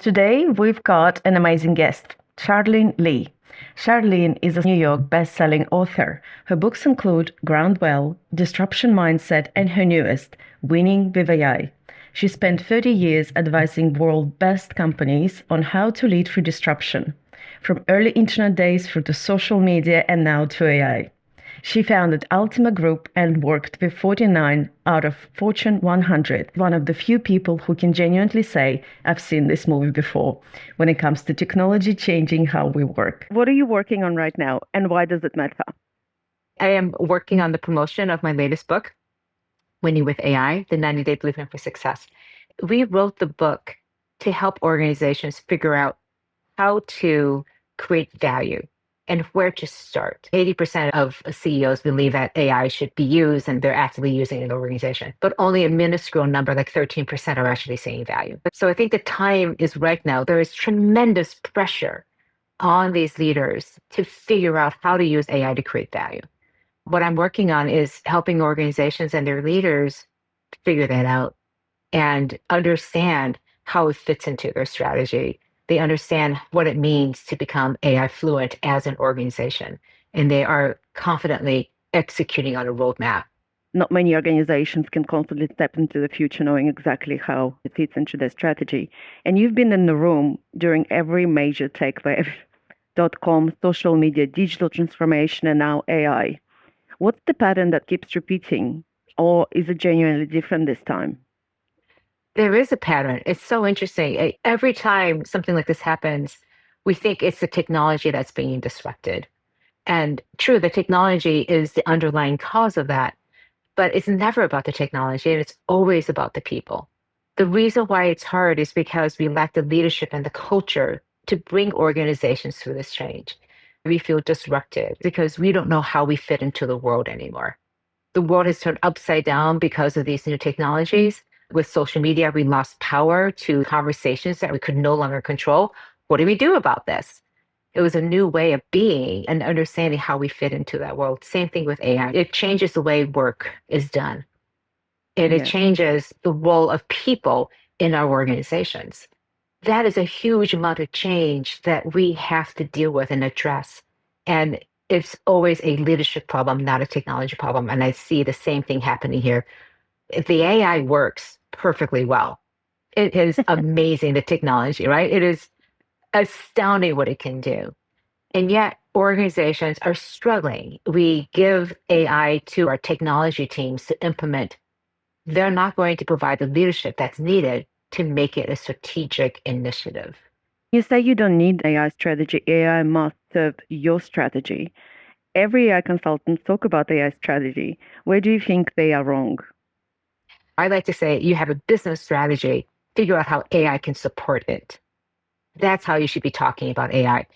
Today, we've got an amazing guest, Charlene Li. Charlene is a New York best-selling author. Her books include Groundwell, Disruption Mindset, and her newest, Winning with AI. She spent 30 years advising world-best companies on how to lead through disruption, from early internet days through to social media and now to AI. She founded Ultima Group and worked with 49 out of Fortune 100, one of the few people who can genuinely say, I've seen this movie before, when it comes to technology changing how we work. What are you working on right now, and why does it matter? I am working on the promotion of my latest book, Winning with AI, the 90-Day Blueprint for Success. We wrote the book to help organizations figure out how to create value and where to start. 80% of CEOs believe that AI should be used and they're actively using it in the organization, but only a minuscule number, like 13%, are actually seeing value. So I think the time is right now. There is tremendous pressure on these leaders to figure out how to use AI to create value. What I'm working on is helping organizations and their leaders figure that out and understand how it fits into their strategy. They understand what it means to become AI fluent as an organization, and they are confidently executing on a roadmap. Not many organizations can confidently step into the future knowing exactly how it fits into their strategy. And you've been in the room during every major tech wave, .com, social media, digital transformation, and now AI. What's the pattern that keeps repeating, or is it genuinely different this time? There is a pattern. It's so interesting. Every time something like this happens, we think it's the technology that's being disrupted. And true, the technology is the underlying cause of that, but it's never about the technology and it's always about the people. The reason why it's hard is because we lack the leadership and the culture to bring organizations through this change. We feel disrupted because we don't know how we fit into the world anymore. The world has turned upside down because of these new technologies. With social media, we lost power to conversations that we could no longer control. What do we do about this? It was a new way of being and understanding how we fit into that world. Same thing with AI. It changes the way work is done, and it Yeah. changes the role of people in our organizations. That is a huge amount of change that we have to deal with and address. And it's always a leadership problem, not a technology problem. And I see the same thing happening here. The AI works perfectly well. It is amazing, the technology, right? It is astounding what it can do. And yet, organizations are struggling. We give AI to our technology teams to implement. They're not going to provide the leadership that's needed to make it a strategic initiative. You say you don't need AI strategy. AI must serve your strategy. Every AI consultant talk about AI strategy. Where do you think they are wrong? I like to say you have a business strategy, figure out how AI can support it. That's how you should be talking about AI.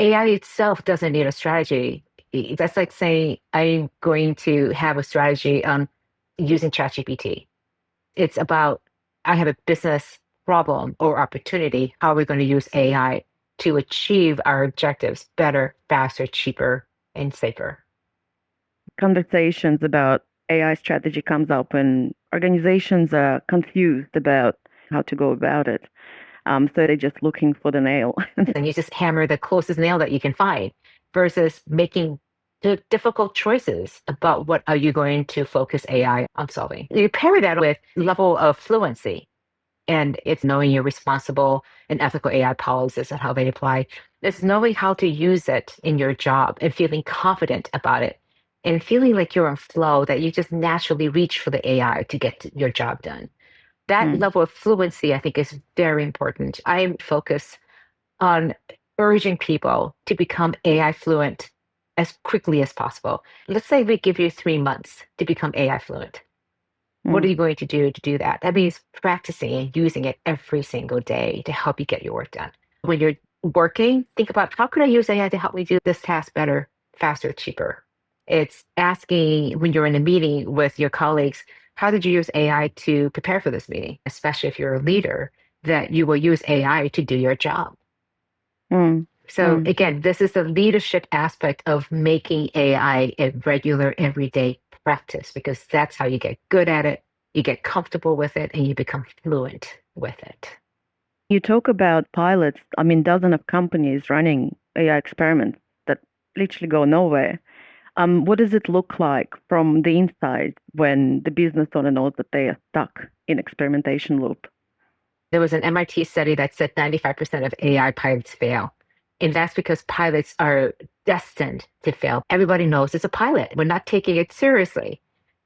AI itself doesn't need a strategy. That's like saying I'm going to have a strategy on using ChatGPT. It's about I have a business problem or opportunity. How are we going to use AI to achieve our objectives better, faster, cheaper, and safer? Conversations about AI strategy comes up when organizations are confused about how to go about it. So they're just looking for the nail. And you just hammer the closest nail that you can find versus making the difficult choices about what are you going to focus AI on solving. You pair that with level of fluency, and it's knowing your responsible and ethical AI policies and how they apply. It's knowing how to use it in your job and feeling confident about it and feeling like you're in flow, that you just naturally reach for the AI to get your job done. That Mm. level of fluency, I think, is very important. I focus on urging people to become AI fluent as quickly as possible. Let's say we give you 3 months to become AI fluent. What are Mm. you going to do that? That means practicing and using it every single day to help you get your work done. When you're working, think about how could I use AI to help me do this task better, faster, cheaper? It's asking when you're in a meeting with your colleagues, how did you use AI to prepare for this meeting? Especially if you're a leader, that you will use AI to do your job. Mm. So Mm. again, this is the leadership aspect of making AI a regular, everyday practice, because that's how you get good at it, you get comfortable with it, and you become fluent with it. You talk about pilots, I mean, dozens of companies running AI experiments that literally go nowhere. What does it look like from the inside when the business owner knows that they are stuck in experimentation loop? There was an MIT study that said 95% of AI pilots fail. And that's because pilots are destined to fail. Everybody knows it's a pilot. We're not taking it seriously.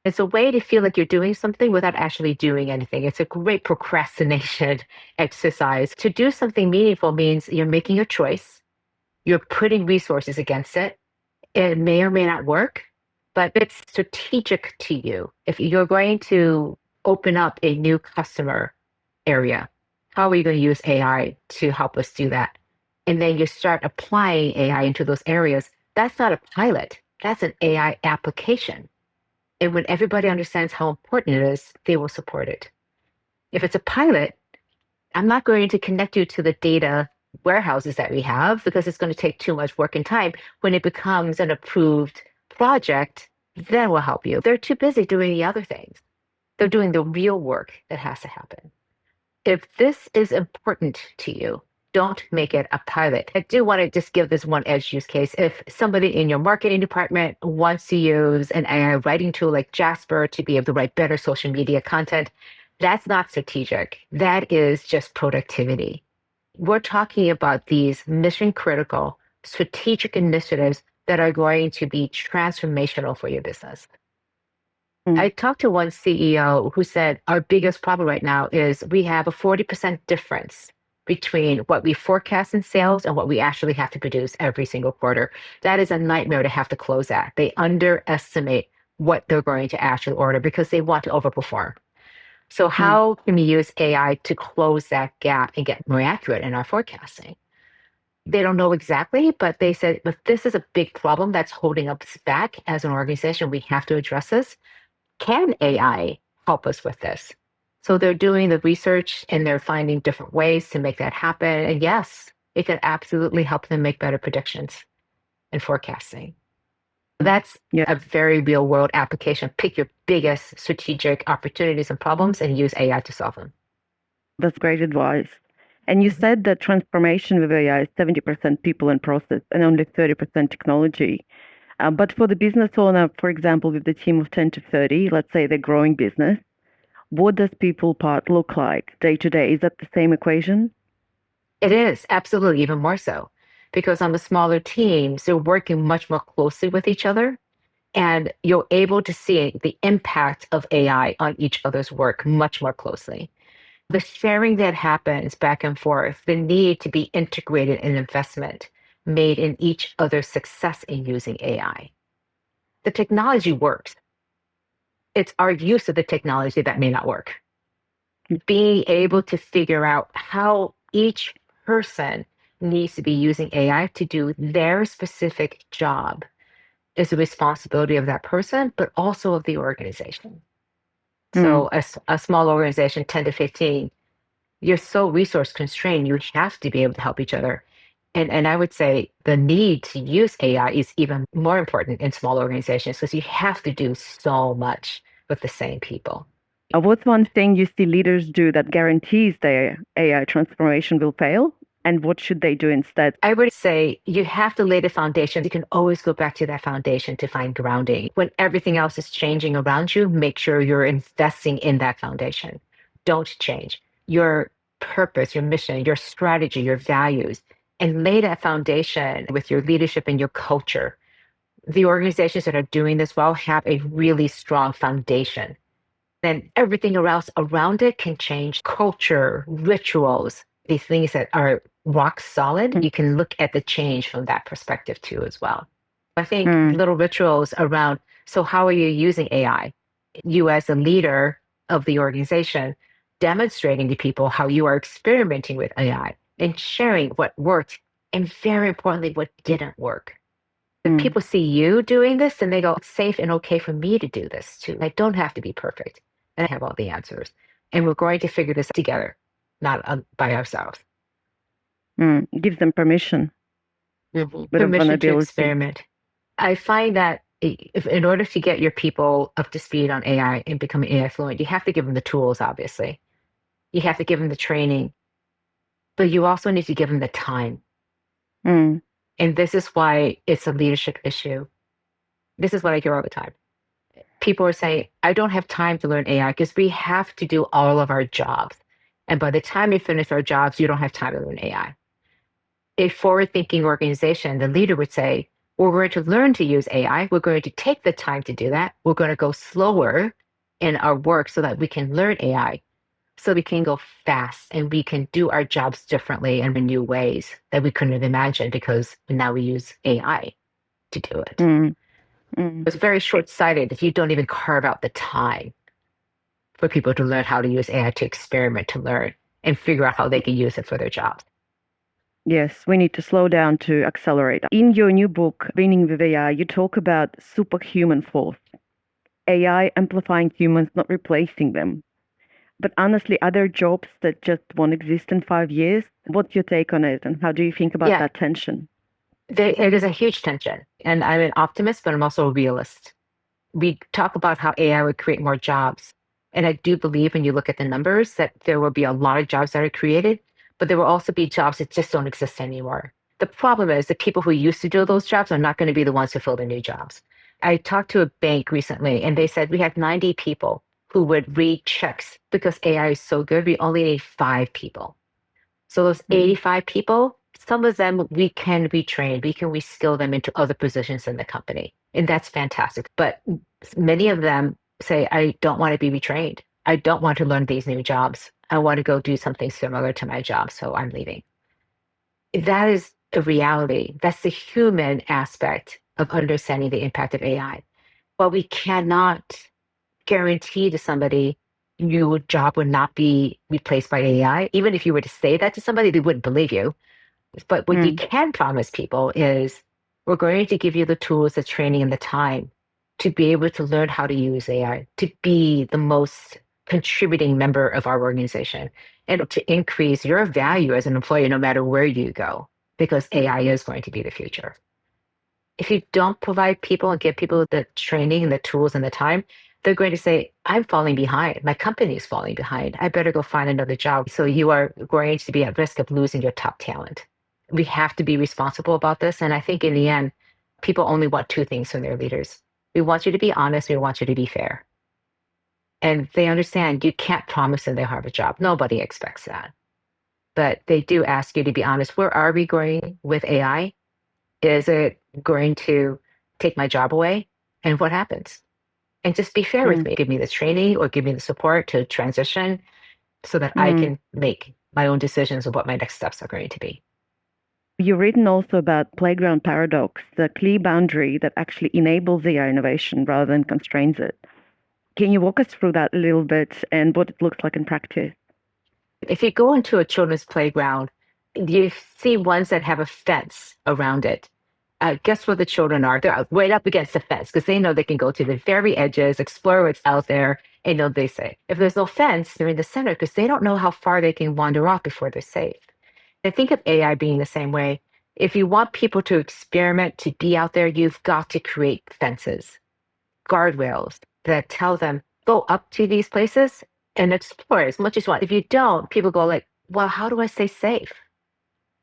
It's a way to feel like you're doing something without actually doing anything. It's a great procrastination exercise. To do something meaningful means you're making a choice, you're putting resources against it. It may or may not work, but it's strategic to you. If you're going to open up a new customer area, how are we going to use AI to help us do that? And then you start applying AI into those areas. That's not a pilot, that's an AI application. And when everybody understands how important it is, they will support it. If it's a pilot, I'm not going to connect you to the data warehouses that we have because it's going to take too much work and time. When it becomes an approved project, then we'll help you. They're too busy doing the other things. They're doing the real work that has to happen. If this is important to you, don't make it a pilot. I do want to just give this one edge use case. If somebody in your marketing department wants to use an AI writing tool like Jasper to be able to write better social media content, that's not strategic. That is just productivity. We're talking about these mission critical strategic initiatives that are going to be transformational for your business. I talked to one CEO who said our biggest problem right now is we have a 40% difference between what we forecast in sales and what we actually have to produce every single quarter. That is a nightmare to have to close that. They underestimate what they're going to actually order because they want to overperform. So how can we use AI to close that gap and get more accurate in our forecasting? They don't know exactly, but they said, but this is a big problem that's holding us back as an organization. We have to address this. Can AI help us with this? So they're doing the research and they're finding different ways to make that happen. And yes, it can absolutely help them make better predictions and forecasting. That's Yeah, a very real world application. Pick your biggest strategic opportunities and problems and use AI to solve them. that's great advice. And you Mhm. said that transformation with AI is 70% people and process and only 30% technology. But for the business owner, for example, with the team of 10 to 30, let's say they're growing business, what does people part look like day to day? Is that the same equation? It is absolutely even more so because on the smaller teams, they're working much more closely with each other and you're able to see the impact of AI on each other's work much more closely. The sharing that happens back and forth, the need to be integrated in investment made in each other's success in using AI. The technology works. It's our use of the technology that may not work. Being able to figure out how each person needs to be using AI to do their specific job is the responsibility of that person, but also of the organization. Mm. So a small organization, 10 to 15, you're so resource constrained, you have to be able to help each other. And I would say the need to use AI is even more important in small organizations because you have to do so much with the same people. What's one thing you see leaders do that guarantees their AI transformation will fail? And what should they do instead? I would say you have to lay the foundation. You can always go back to that foundation to find grounding. When everything else is changing around you, make sure you're investing in that foundation. Don't change your purpose, your mission, your strategy, your values, and lay that foundation with your leadership and your culture. The organizations that are doing this well have a really strong foundation. Then everything else around it can change culture, rituals, these things that are rock solid. You can look at the change from that perspective too, as well. I think Mm. little rituals around so, how are you using AI? You, as a leader of the organization, demonstrating to people how you are experimenting with AI and sharing what worked and, very importantly, what didn't work. If Mm. people see you doing this, then they go, it's safe and okay for me to do this too. I don't have to be perfect and I have all the answers. And we're going to figure this together, not by ourselves. Gives them permission, bit of Permission to vulnerability. experiment. I find that if, in order to get your people up to speed on AI and become AI fluent, you have to give them the tools, obviously. You have to give them the training. but you also need to give them the time. Mm. And this is why it's a leadership issue. This is what I hear all the time. People are saying, I don't have time to learn AI because we have to do all of our jobs. And by the time we finish our jobs, you don't have time to learn AI. A forward thinking organization, the leader would say, we're going to learn to use AI. We're going to take the time to do that. We're going to go slower in our work so that we can learn AI, so we can go fast and we can do our jobs differently and in new ways that we couldn't have imagined because now we use AI to do it. Mm. Mm. It's very short sighted if you don't even carve out the time for people to learn how to use AI to experiment, to learn, and figure out how they can use it for their jobs. Yes, we need to slow down to accelerate. In your new book, Winning with AI, you talk about superhuman force, AI amplifying humans, not replacing them. But honestly, are there jobs that just won't exist in 5 years? What's your take on it, and how do you think about Yeah, that tension? it is a huge tension. And I'm an optimist, but I'm also a realist. We talk about how AI would create more jobs. And I do believe when you look at the numbers that there will be a lot of jobs that are created, but there will also be jobs that just don't exist anymore. The problem is the people who used to do those jobs are not going to be the ones who fill the new jobs. I talked to a bank recently and they said we have 90 people who would read checks because AI is so good. We only need 5 people. So those Mm. 85 people, some of them we can retrain, we can reskill them into other positions in the company. And that's fantastic. But many of them say, I don't want to be retrained. I don't want to learn these new jobs. I want to go do something similar to my job. So I'm leaving. That is a reality. That's the human aspect of understanding the impact of AI. But we cannot guarantee to somebody your job would not be replaced by AI. Even if you were to say that to somebody, they wouldn't believe you. But what you Mm. can promise people is we're going to give you the tools, the training, and the time to be able to learn how to use AI, to be the most contributing member of our organization, and to increase your value as an employee no matter where you go, because AI is going to be the future. If you don't provide people and give people the training and the tools and the time, they're going to say, I'm falling behind. My company is falling behind. I better go find another job. So you are going to be at risk of losing your top talent. We have to be responsible about this. And I think in the end, people only want 2 things from their leaders. We want you to be honest. We want you to be fair. And they understand you can't promise them they'll have a job. Nobody expects that. But they do ask you to be honest. Where are we going with AI? Is it going to take my job away? And what happens? And just be fair with Mm. me. Give me the training or give me the support to transition so that I Mm. can make my own decisions of what my next steps are going to be. You've written also about playground paradox, the clear boundary that actually enables AI innovation rather than constrains it. Can you walk us through that a little bit and what it looks like in practice? If you go into a children's playground, you see ones that have a fence around it. Guess where the children are? They're right up against the fence because they know they can go to the very edges, explore what's out there, and know they say. If there's no fence, they're in the center because they don't know how far they can wander off before they're safe. I think of AI being the same way. If you want people to experiment, to be out there, you've got to create fences, guardrails that tell them, go up to these places and explore as much as you want. If you don't, people go like, well, how do I stay safe?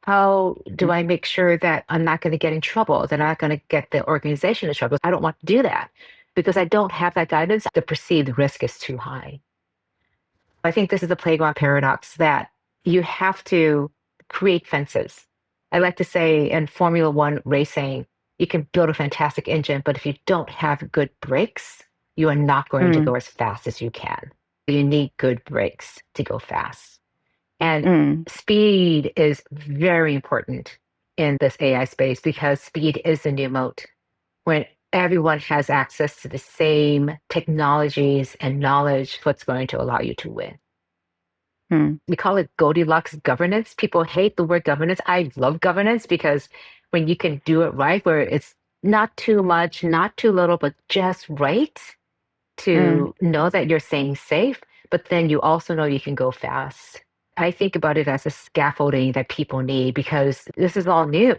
How do I make sure that I'm not going to get in trouble, that I'm not going to get the organization in trouble? I don't want to do that because I don't have that guidance. The perceived risk is too high. I think this is the playground paradox that you have to create fences. I like to say in Formula One racing, you can build a fantastic engine, but if you don't have good brakes, you are not going to Mm. go as fast as you can. You need good brakes to go fast. And Mm. speed is very important in this AI space because speed is the new moat. When everyone has access to the same technologies and knowledge, what's going to allow you to win. Mm. We call it Goldilocks governance. People hate the word governance. I love governance because when you can do it right, where it's not too much, not too little, but just right Mm. to know that you're staying safe, but then you also know you can go fast. I think about it as a scaffolding that people need because this is all new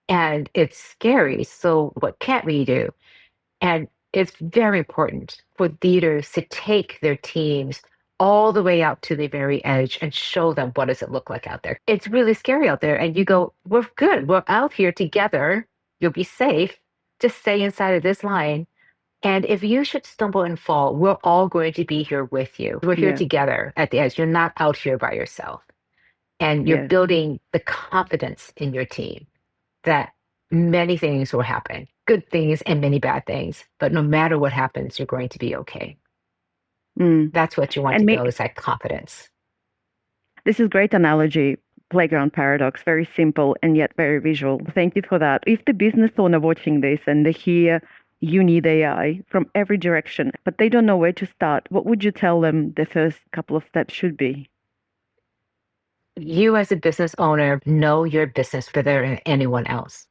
and it's scary. So, what can't we do? And it's very important for leaders to take their teams all the way out to the very edge and show them what does it look like out there. It's really scary out there. And you go, we're good. We're out here together. You'll be safe. Just stay inside of this line. And if you should stumble and fall, we're all going to be here with you. We're here Yeah. together at the edge. You're not out here by yourself. And you're Yeah. building the confidence in your team that many things will happen, good things and many bad things. But no matter what happens, you're going to be okay. Mm. That's what you want And to build is that confidence. this is great analogy. Playground paradox, very simple and yet very visual. Thank you for that. If the business owner watching this and they hear you need AI from every direction, but they don't know where to start, what would you tell them the first couple of steps should be? You as a business owner know your business better than anyone else.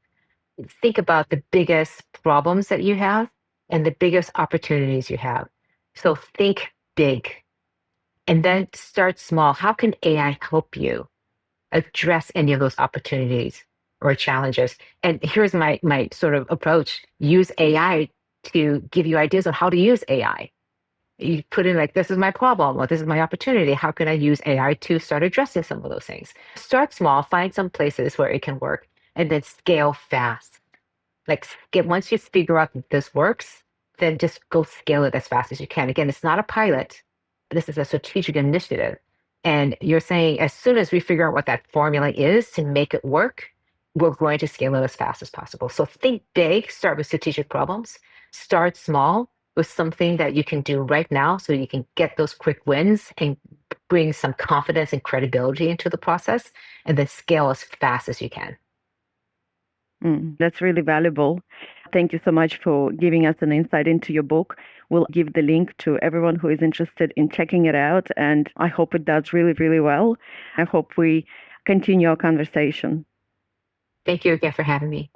Think about the biggest problems that you have and the biggest opportunities you have. So think big and then start small. How can AI help you address any of those opportunities or challenges? And here's my sort of approach. Use AI to give you ideas on how to use AI. You put in like, this is my problem, or this is my opportunity. How can I use AI to start addressing some of those things? Start small, find some places where it can work, and then scale fast. Like once you figure out that this works, then just go scale it as fast as you can. Again, it's not a pilot, but this is a strategic initiative. And you're saying as soon as we figure out what that formula is to make it work, we're going to scale it as fast as possible. So think big, start with strategic problems, start small with something that you can do right now so you can get those quick wins and bring some confidence and credibility into the process, and then scale as fast as you can. That's really valuable. Thank you so much for giving us an insight into your book. We'll give the link to everyone who is interested in checking it out, and I hope it does really, really well. I hope we continue our conversation. Thank you again for having me.